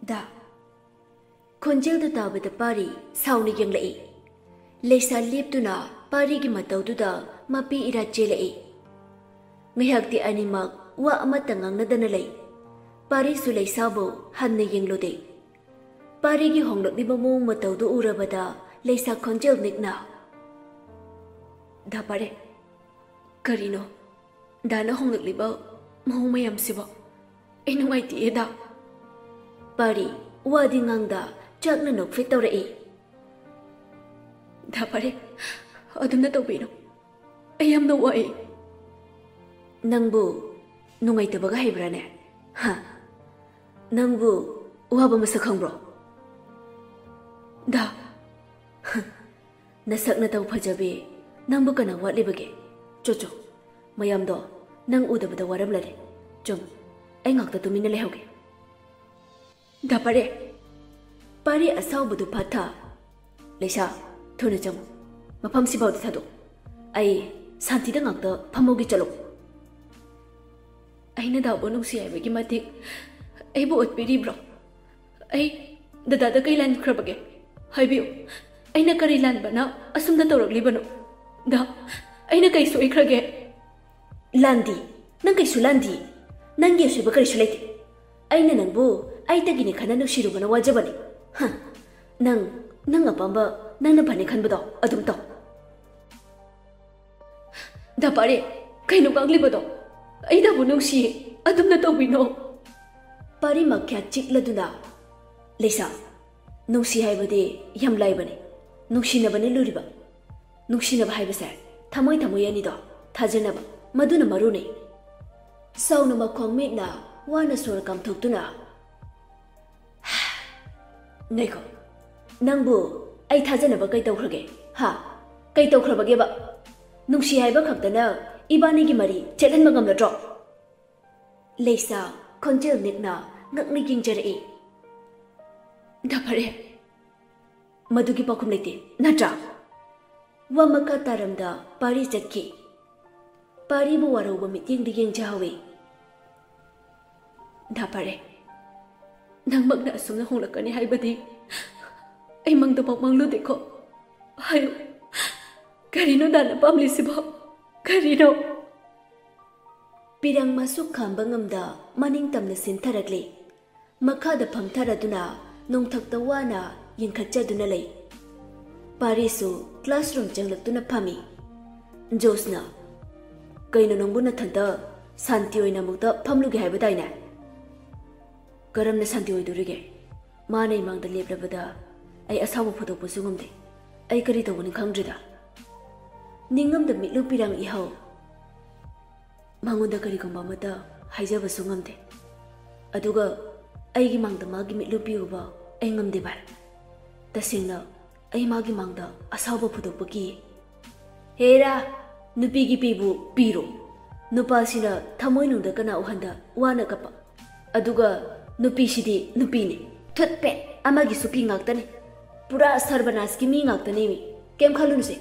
Da. Konjel du tabata pari sauni yang lai. Leisa lip tu na pari gi matau tu da mapi ira jelai. Ngihak ti animak wa amat tangang na dana lai. Pari su leisa bo han na yang lo de. Pari gi honglok di bamong matau du urabada leisa konjel nik na. Da pare. Karino. Dana honglok li ba mahong mayam siba. Ay nungay ti eda. Pari wadi ngang da chak na nok fit tawra e. Da pare. Adum na tawbino. Ayam na wa e. Nangbu nungay tabaga haibra ne. Ha. Nangbu waba masakang bro. Da. Nasak na taw pajabi. Nangbu ka na wat libage. Chocho. Mayam do. Nang uda bada waram lade. Chom. Ay ngakta tumina lehoge. Da pare. Pari asaw budu pata. Leisa. Thuna chamo. Mapam si bawdi thado. Ay santi da ngakta pamogi chalo. Ay na daw bonong si aybagi matik. Ay buot piri bro. Ay dadada kailan krabage. Hay biyo. Ay na karilan ba na asum na tawrag libano. Da. Ay na kay soy krage. Landi. Nang kay sulandi. Nang yesu ba kari sulaiti. Ay na nang bu. Ay tagini kana no shiru ba na wajabani. Ha. Nang apamba. Nang nabani kan ba daw. Adum daw. Da pare. Kay no kang libado. Ay da bunong si. Adum na tawbino. Pari magkya chikla duna. Leisa. Nung si hai ba de yam lai ba ni. Nung si na ba ni luri ba. Nung si na ba hai ba sa. Tamoy yani do. Tajan na ba. Madu na maru ni. Saw na makwang mig na. Wana sura kam tuk duna. Neko. Nang bu. Ay tajan na ba kay taw krage. Ha. Kay taw krabage ba. Nung si hai ba kakta na. Iba ni gi mari. Chelan magam na drop. Leisa. Konjel nik na. Ngak ni ging jara e. Da pare. Madugi pakum lete. Natra. Wa maka taram da pari jatki. Pari bu waraw ba miting digeng jahawe. Da pare. Nang magna asum na honglakani hai badi. Ay mang da pang lu de ko. Hayo. Karino da na pamli siba. Karino. Pirang masuk kambang amda maning tamna sintarakle. Makha da phamtharaduna nung thakta wana yingkhatchaduna lay. Parisu classroom changlakuna phami. Josna. Kaino nangbu na thanta santi oina mukta phamluge haibadaina. Karamna santi oidurige. Mana imangda leprabada ay asawa photok pusungumde. Ay kari tawani khangdrida. Ningamda mitlu pirang ihaw. Mangonda kari kong mamata haijaba sungumde. Aduga aigi mangda magi mitlu piuba ay ngamde bar. Tasingna ay magi mangda asawa photok paki. Hera nupigi pibu piro. Nupasina thamoy nungda kana uhanda wana kapa. Aduga nupi sidi nupi ni. Thutpe amagi supi ngaktane. Pura sarbanas ki mi ngaktane mi. Kem khalunse.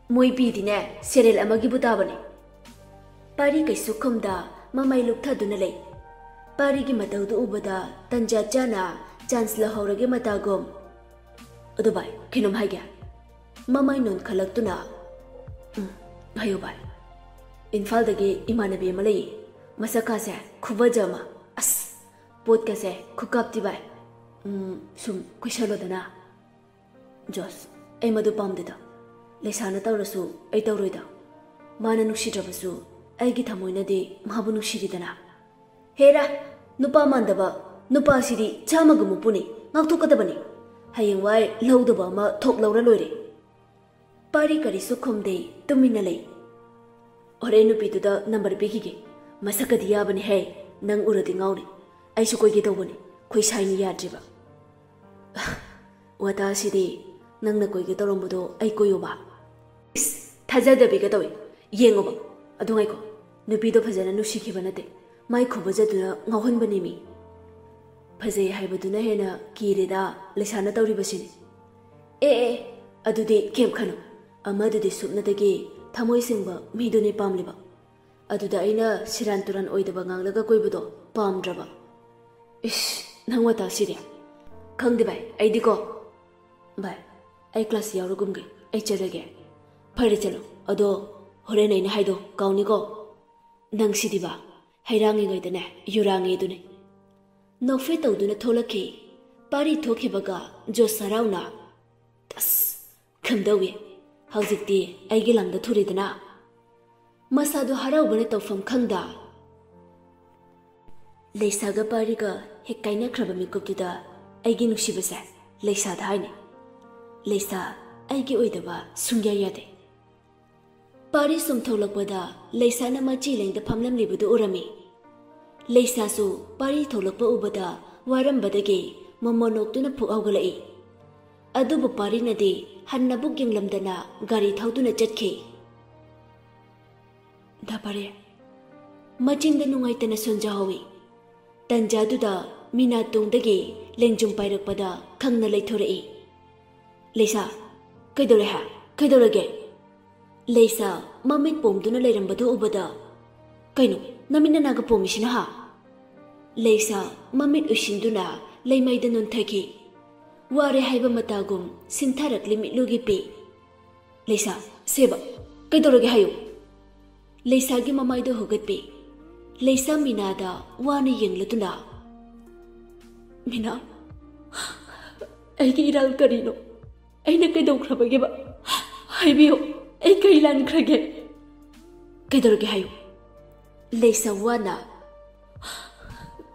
Moi pi dine serial amagi butabane. Pari kay sukumda mamay lukta dunalay. Pari ki mataw do ubada tanja jana chance la haurage matagom. Adubay kinom haigya. Mamay nun khalak tuna. Hayo bay. Infal dagi imanabi malay. Masaka se kubajama. As. Pot ka se kukapti bay. Sum kushalo dana. Jos. Ay madu pamdida. Lesana tawrasu ay tawroida. Mana nukshidrabasu. Ay githamoyna de mahabu nukshiridana. Hera. Nupa mandaba. Nupa siri chamagumu puni. Ngaktukadabani. Hayeng wai lawdaba ma thok lawra loire. Pari kari sukhumde tumina lay. Ore nupi tuda number pekige. Masakadi yabani hai. Nang uradi ngawri. Ay sukoy gitawani. Koy sayni yadriba. Wata sidi. Nang nakoy gitawrambudo ay koyoba. Thajadabi gatawi. Yengoba. Adungay ko. Nupi do phajana nukshikiba nate. Mai khobajaduna ngawhanbani mi. Phajay haibaduna hena kireda lesana tawribasini. Adudi kem khano. Amadudi supnadagi thamoy singba miduni pamliba. Aduda aina siran turan oidaba nganglaga koibado pamdraba. Ish nang wata siri. खंगदे भाई आई दिको भाई आई class यावरगुमगे आई चलगे फरे चलो अदो होरेन आइना हाइदो काउनिको नंग सिदिबा हैरांगी गइदने युरांगी दुने नोफे तौदुना थोलखि पारी थोखिबगा जो सराउना तस खमदवे हौजिक्ति आइगे लंगदा थुरिदना मसादो हराउबने तौफम खंगदा लेसागा पारीगा हेक काइनाख्रबा मिकुपदुदा आइगे नुसिबसे लेसादा हाइने लेसा आइगे ओइदबा सुंग्या यादे पारी सुमथौलकपदा लेसाना मची लेंगदा फमलमलिबदु उरमी लेसासु पारी थौलकपा उबदा वारंबदगे ममोनोक्तुना फुआवगलाई अदुबु पारीनदि हन्नबु गिंगलमदना गारी थौदुना चटखे दा पारे मचिंदा नुंगाइतना सोंजाहवी तंजादुदा मीना तुंगदगे लेंजुम पाइरकपदा खंगना लेथोरई लेसा कैदोरे हा कैदोरगे लेसा ममित पोमदुना लेरंबदु उबदा कैनो नमिना नागा पोमिसिना हा लेसा ममित उसिंदुना लेमाइदा नोंथाखि वारे हाइबा मतागुम सिंथारकलि मिटलुगी पे लेसा सेबा कैदोरगे हायो लेसागी ममाइदो होगतपे लेसा मीनादा वाने यंगलतुना मीना आइगी इराल करिनो आइना कैदौख्रबगेबा हाइबियो आई कई लानख्रगे कैदोरगे हायो लेसा वाना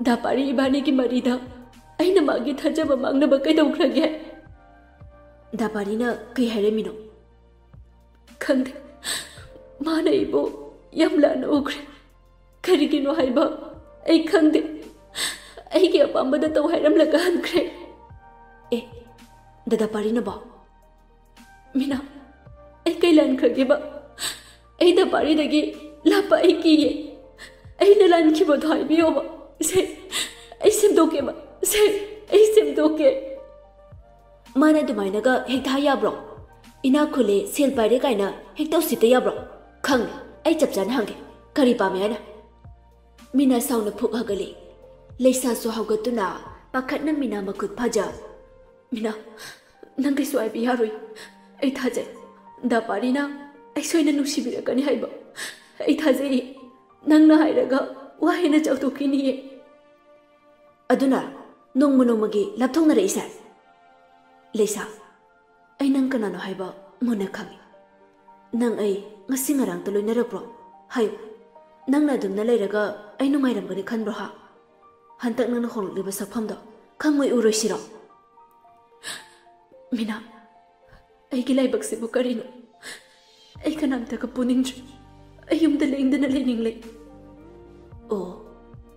दापारी इबानी की मरीदा आइना मागी थाजबा मांगनबा कैदौख्रगे दापारीना कई हाइरेमिनो खंदे माना इबो यमलाना उग्रे करिगिनो हाइबा आई खंदे आइगे अपाम्बदा तौ हाइरमलगा हनख्रे ए दादा पारीनबा मीना आई कई लानख्रगेबा आई दा पारीदगी लापा आई किये आइना लानखिबदो हाइबियोबा से आई सेमदोकेबा से आई सेमदोके माना दुमाइनगा हेक्था याब्रो इना खुले सेल पाइरे काइना हेक्ता उसिता याब्रो खंग आई चपचान हंगे करी पामे आना मीना साउना फुक हगले लेसा सो हगतुना पाखतना मीना मखुत फाजा मीना नंग कैसो आइबि यारोय आई थाजे दा पारीना आई सोइना नुसिबिरकनी हाइबा आई थाजे नंगना हाइरगा वाहेना चौथोकिनिये अदुना नोंगमु नोंमगी लापथोंना रइसा लेसा आई नंग कनानो हाइबा मुना खंगी नंग आई ngasi ngarang ta loinarapro hayo nangna dumna leiraga ai nungairamgani khanbro ha hantak nangna khongliba sakphamdo khangmoi uroisiro mina ai gi laibak se bu karino ai kanamta ka puningdri ai yumda lengdana leningle o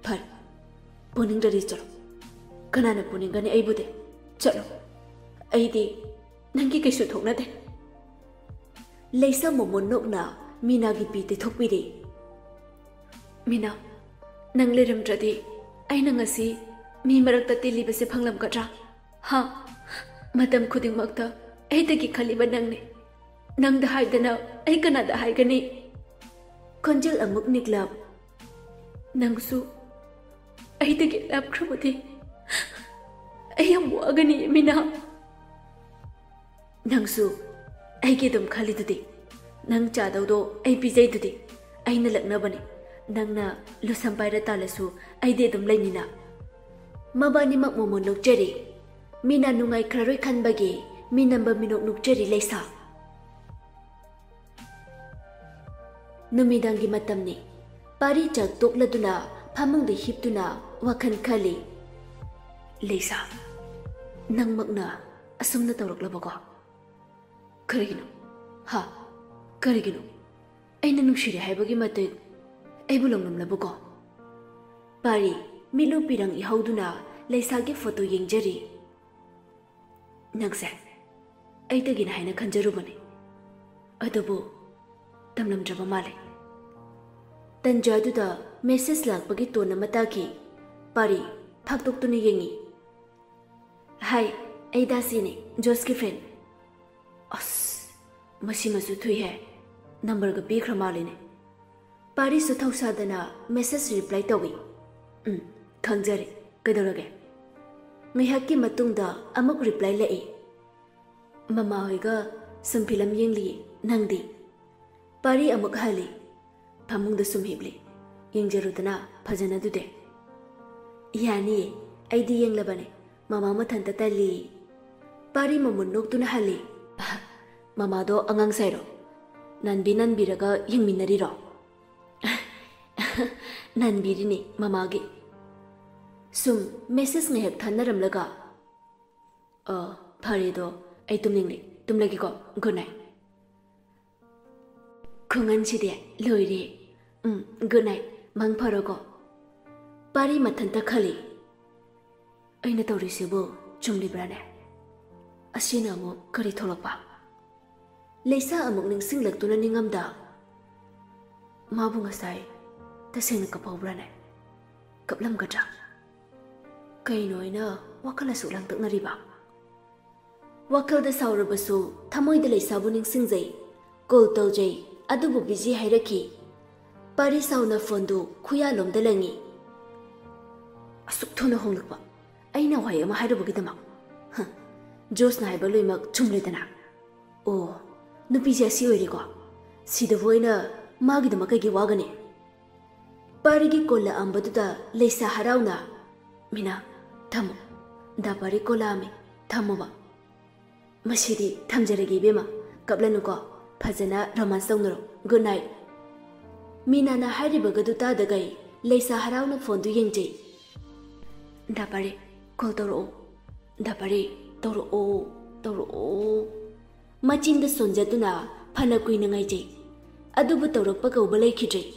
phar puningdri chalo kanana puningani ai bude chalo ai di nangi kaisu thokna de लेसा मोमोनोकना Meena की पीते थोकपीरे मीना नंग लेरमद्रदि आइना ngasi मी मरक्ता तेलिबसे फंगलमगद्रा हा मतम खुदिंगमक्ता ऐदगी खलिबा नंगने नंगद हाइदना ऐ कनादा हाइगनी खंजल अमुक निकलाब नंगसु ऐदगी लापख्रबदि ऐ यम वागनी मीना नंगसु ऐगे दुम खालीदुदि नंग चादौदो ऐ पिजैदुदि ऐना लक्नबने नंगना लुसम पाइरा तालसु ऐदे दुम लैनिना मबानी मक मोमो नुकचरी मीना नुंगाई खररोय खनबगे मीनंबा मिनोक नुकचरी लेसा नुमिदांगी मतमने पारी चक तोकलदुना फामंगदे हिपतुना वखन खली लेसा नंगमकना असुमना तौरकलबको करिगिनो हा करिगिनो ऐना नुसिरे हाइबगी मते ऐबु लंगनमलबको पारी मिलु पिरंग इहौदुना लेसागे फोटो येंगजरी नंगसे ऐदगिना हाइना खंजरुबने अदबो तमलमद्रबा माले तंजादुदा मेसेज लाकपगी तोन मताकी पारी फाक्तोक्तुना येंगी हाय ऐदासीने जोस की फ्रेंड अस मसी मसु थुई है नंबर का पीखर मालेने पारी सुथौसादना मेसेज रिप्लाई तवी खंजरे कदरगे ngayhakki matungda amuk reply lai. Mama hoiga sum film yengli nangdi. Pari amuk hali. Pamungda sum hibli. Yengjarudana phajana dude. Yani aidi yenglabane. Mama mathanta tali. Pari mamunok tuna hali. Mama do angang sairo. Nanbiraga yengminariro. Nanbirini mamagi. Sum message ngayhak thanaramlaga. Phare do ay tumningli. Tumlagi ko. Good night. Kungan chide loiri. Good night. Mang pharago. Pari mathanta khali. Aina taurisibu chumlibrane. Asina mo kari tholapa. Leisa amuk ningsinglagtuna ningamda. Mabu ngasai tasengna kapawbrane. Kaplam gadra. Kaino ina wakala sulang taknariba. Wakal da saurabasu thamoy da leisabu ningsingjai. Call tawjai adubu busy hairaki. Pari sauna fondu khuyalom da langi. Asuk thona honglakba. Aina wai ama hairabugidama. Josna haiba loimak chumledana. Oh, nupi jasi oiriko. Sida voina magidama kagi wagane. Parigi kola ambaduda leisa harauna. Mina thamu. Da pari kola ame thamuba. Masidi thamjaragi bema. Kablanuko phajana romance tawnaro. Good night. Mina na hairibagadu tadagai leisa harauna fondu yengjai. Da pari call tawro. Da pari tawro. Machinda sonjaduna phana kuina ngaijai. Adubu tawrakpa kauba laikhidrai.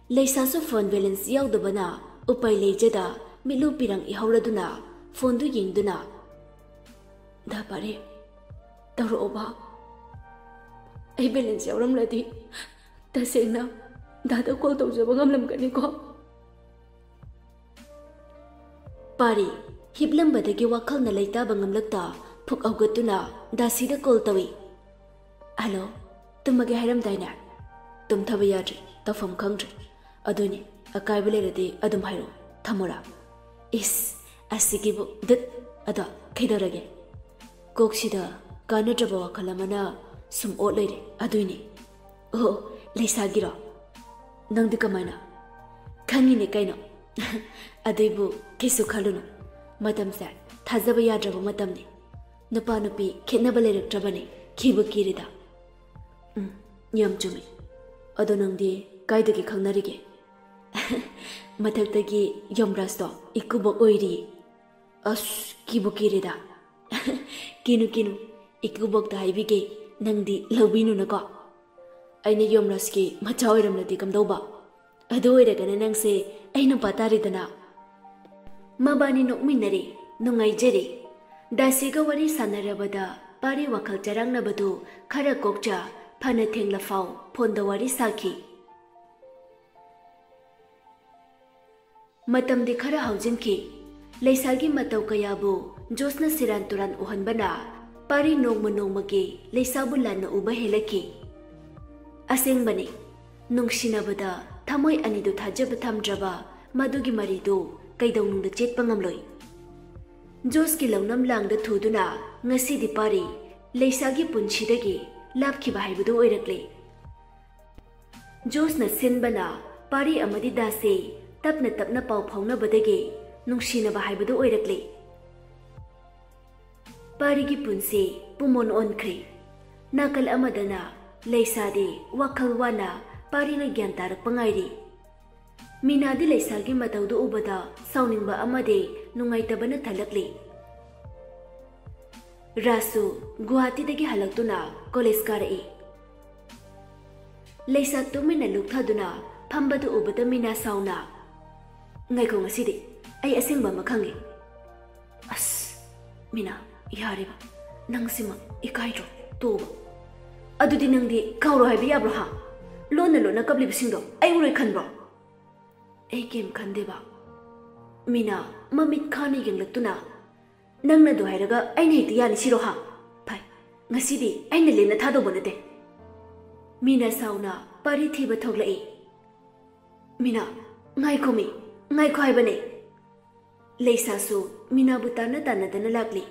Leisasu phone balance yaudabana upai leijada milu pirang ihauraduna fondu yengduna. Da pare tawroba. Ai balance yauramladi tasengna dada call tawjaba ngamlamgani ko. Pari hiblambadagi wakhalna leitaba ngamlakta phuk awgatuna dasida call tawi. Hello, tumage hairamdaina. Tumthaba yadri tafam khangdri. Aduni akaiba leradi adum hairo thamora. Is asigibu dit ada kaidarage. Koksida kanadraba wakhalamana sum otlere aduni. Oh, leisagiro. Nangdi kamaina. Khangine kaino. Aduibu kisu khalunu. Matamsa thazaba yadraba matamni. Nupa nupi khetnaba leraktrabani khibu kirida. Yam chumi. Ado nangdi kaidagi khangnarige. Mathaktagi yomrasto ikubok oiri. As kibu kirida. Kinu ikubok ta haibige nangdi lawbinu nako. Aina yomraski macha oiramladi kamdauba. Ado oiragana nangse aina pataridana. Mabani nokminari nungaijari. Dasiga wari sanarabada pari wakal jarangnabadu khara kokcha phana thengla fau phonda wari saki. Matamdi khara haujinki. Leisagi matau kayabu Josna siran turan uhanbana pari nongmagi leisabu lanna uba helaki. Asengbani nungsinabada thamoy anidu thajaba thamdraba madugi maridu kaidawnungda chetpa ngamloi. Joski lawnam langda thuduna ngasidi pari leisagi punchidagi lapkhiba haibadu oirakle. Josna sinbana pari amadi dase tapna pau phaunabadagi nungsinaba haibadu oirakle. Parigi punsi pumon onkri. Nakal amadana leisadi wakal wana parina gyan tarak pangairi. Minadi leisagi mataudu ubada sauningba amade nungaitabana thalakli. Rasu Guwahati dagi halaktuna college karai. Leisa tumina luktaduna phambadu ubada mina sauna. Ngaiko ngasidi ai asengba makhangi. As mina yariba nangsima ikairo toba. Adudi nangdi kauro haibi yabro ha. Lona kabli bisindo ai uroi khanbro. Ai kem khandeba. Mina mamit khani yenglaktuna. Nangna do hairaga aina hiti yani siro ha. Pai ngasidi aina lena thado bonate. Mina sauna pari thiba thoglai. Mina ngai khomi ngai khoi bane. Leisasu minabu tana tana dana lakli.